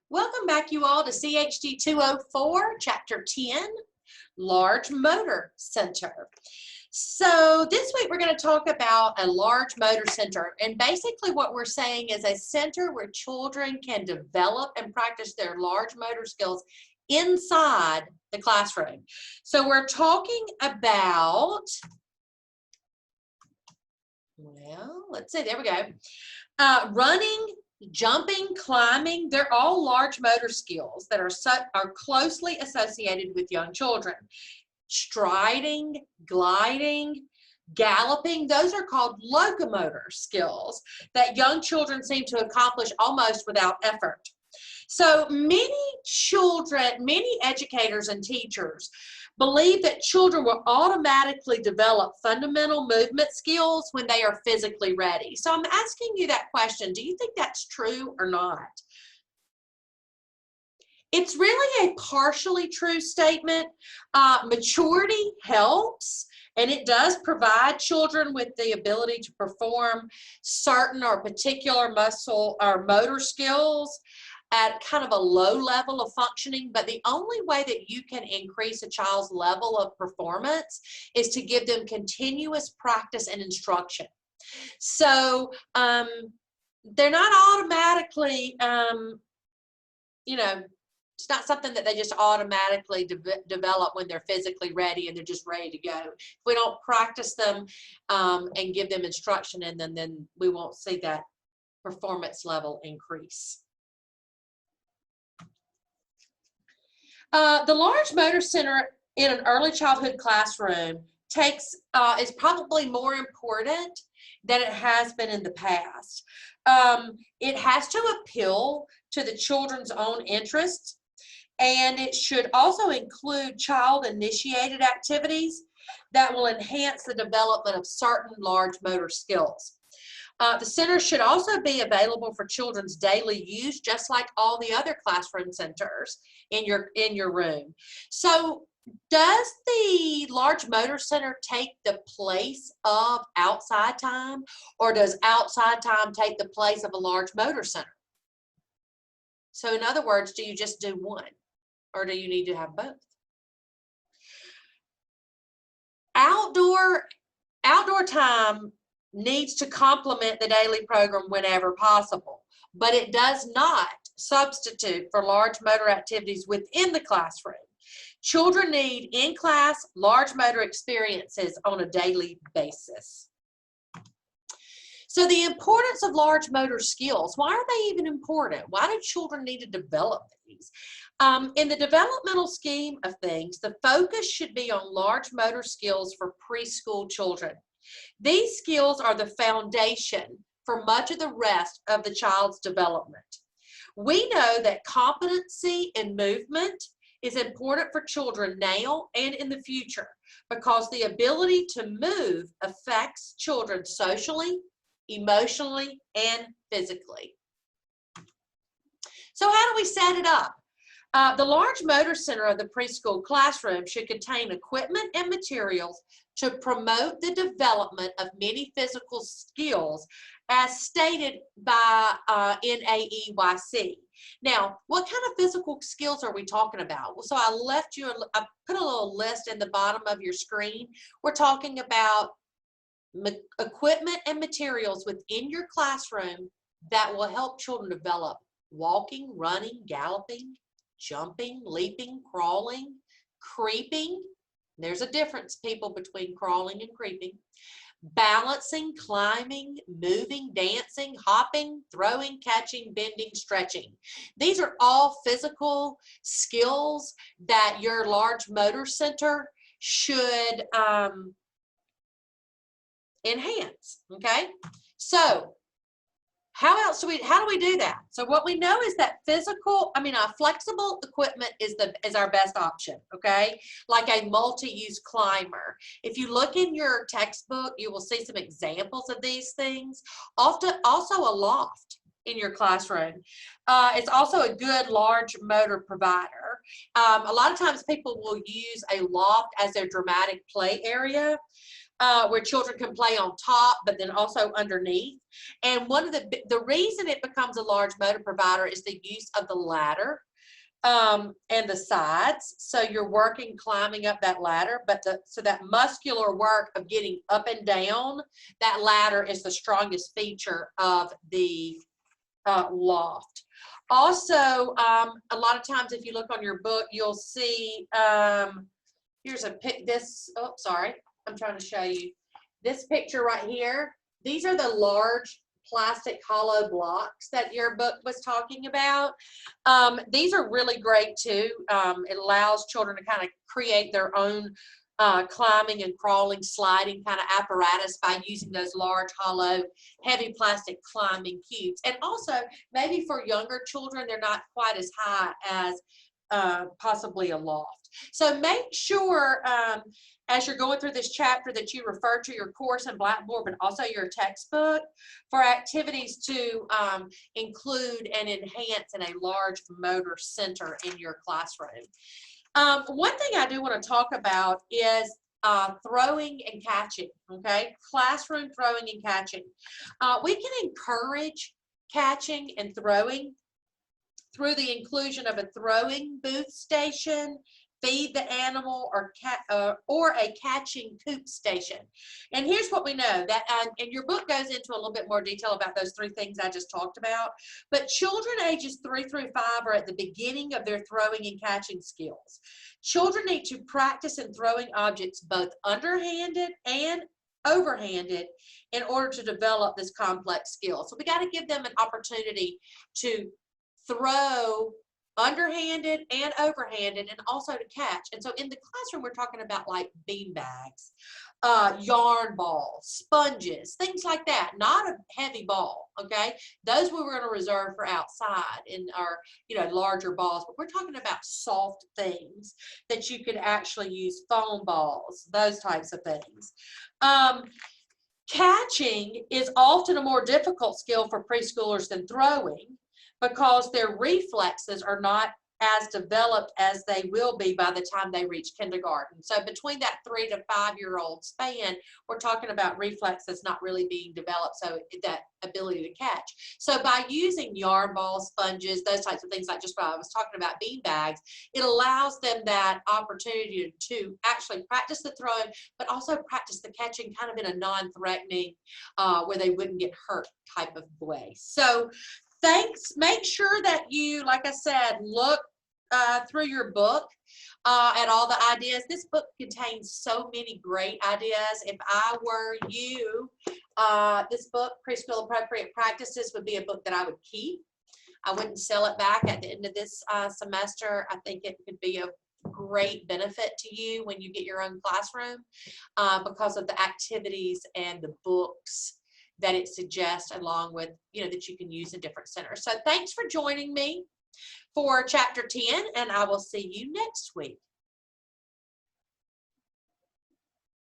Welcome back, you all, to CHD 204, Chapter 10, Large Motor Center. So this week we're going to talk about a large motor center, and basically what we're saying is a center where children can develop and practice their large motor skills inside the classroom. So we're talking about, well, let's see, there we go. Running, jumping, climbing, they're all large motor skills that are closely associated with young children. Striding, gliding, galloping, those are called locomotor skills that young children seem to accomplish almost without effort. So many educators and teachers believe that children will automatically develop fundamental movement skills when they are physically ready. So I'm asking you that question. Do you think that's true or not? It's really a partially true statement. Maturity helps, and it does provide children with the ability to perform certain or particular muscle or motor skills at kind of a low level of functioning, but the only way that you can increase a child's level of performance is to give them continuous practice and instruction. So they're not automatically, it's not something that they just automatically develop when they're physically ready and they're just ready to go. If we don't practice them and give them instruction, and then we won't see that performance level increase. The large motor center in an early childhood classroom is probably more important than it has been in the past. It has to appeal to the children's own interests, and it should also include child-initiated activities that will enhance the development of certain large motor skills. The center should also be available for children's daily use, just like all the other classroom centers in your room. So does the large motor center take the place of outside time, or does outside time take the place of a large motor center? So in other words, do you just do one, or do you need to have both? Outdoor time needs to complement the daily program whenever possible, but it does not substitute for large motor activities within the classroom. Children need in-class large motor experiences on a daily basis. So the importance of large motor skills, why are they even important? Why do children need to develop these? In the developmental scheme of things, the focus should be on large motor skills for preschool children. These skills are the foundation for much of the rest of the child's development. We know that competency in movement is important for children now and in the future because the ability to move affects children socially, emotionally, and physically. So how do we set it up? The large motor center of the preschool classroom should contain equipment and materials to promote the development of many physical skills as stated by NAEYC. Now, what kind of physical skills are we talking about? So I put a little list in the bottom of your screen. We're talking about equipment and materials within your classroom that will help children develop walking, running, galloping, jumping, leaping, crawling, creeping. There's a difference, people, between crawling and creeping. Balancing, climbing, moving, dancing, hopping, throwing, catching, bending, stretching. These are all physical skills that your large motor center should enhance, okay? So how do we do that? So what we know is that flexible equipment is our best option, okay? Like a multi-use climber. If you look in your textbook, you will see some examples of these things. Often also a loft in your classroom. It's also a good large motor provider. A lot of times people will use a loft as their dramatic play area. where children can play on top, but then also underneath. And one of the reason it becomes a large motor provider is the use of the ladder and the sides. So you're working climbing up that ladder, but so that muscular work of getting up and down that ladder is the strongest feature of the loft. Also, a lot of times if you look on your book, you'll see, here's a pic, oh, sorry, I'm trying to show you. This picture right here, these are the large plastic hollow blocks that your book was talking about. These are really great too. It allows children to kind of create their own climbing and crawling, sliding kind of apparatus by using those large, hollow, heavy plastic climbing cubes. And also, maybe for younger children, they're not quite as high as possibly a loft. So make sure as you're going through this chapter that you refer to your course in Blackboard, but also your textbook for activities to include and enhance in a large motor center in your classroom. One thing I do want to talk about is throwing and catching, okay? Classroom throwing and catching. We can encourage catching and throwing through the inclusion of a throwing booth station, feed the animal, or a catching coop station. And here's what we know, that and your book goes into a little bit more detail about those three things I just talked about, but children ages 3 through 5 are at the beginning of their throwing and catching skills. Children need to practice in throwing objects both underhanded and overhanded in order to develop this complex skill. So we got to give them an opportunity to throw underhanded and overhanded, and also to catch. And so in the classroom, we're talking about like bean bags, yarn balls, sponges, things like that. Not a heavy ball, okay? Those we were going to reserve for outside in our, larger balls. But we're talking about soft things that you could actually use, foam balls, those types of things. Catching is often a more difficult skill for preschoolers than throwing, because their reflexes are not as developed as they will be by the time they reach kindergarten. So between that 3 to 5 year old span, we're talking about reflexes not really being developed, so that ability to catch. So by using yarn balls, sponges, those types of things, like just what I was talking about, bean bags, it allows them that opportunity to actually practice the throwing, but also practice the catching kind of in a non-threatening, where they wouldn't get hurt type of way. So thanks. Make sure that you, like I said, look through your book at all the ideas. This book contains so many great ideas. If I were you, this book, Preschool Appropriate Practices, would be a book that I would keep. I wouldn't sell it back at the end of this semester. I think it could be a great benefit to you when you get your own classroom because of the activities and the books that it suggests, along with, that you can use in different centers. So thanks for joining me for chapter 10, and I will see you next week.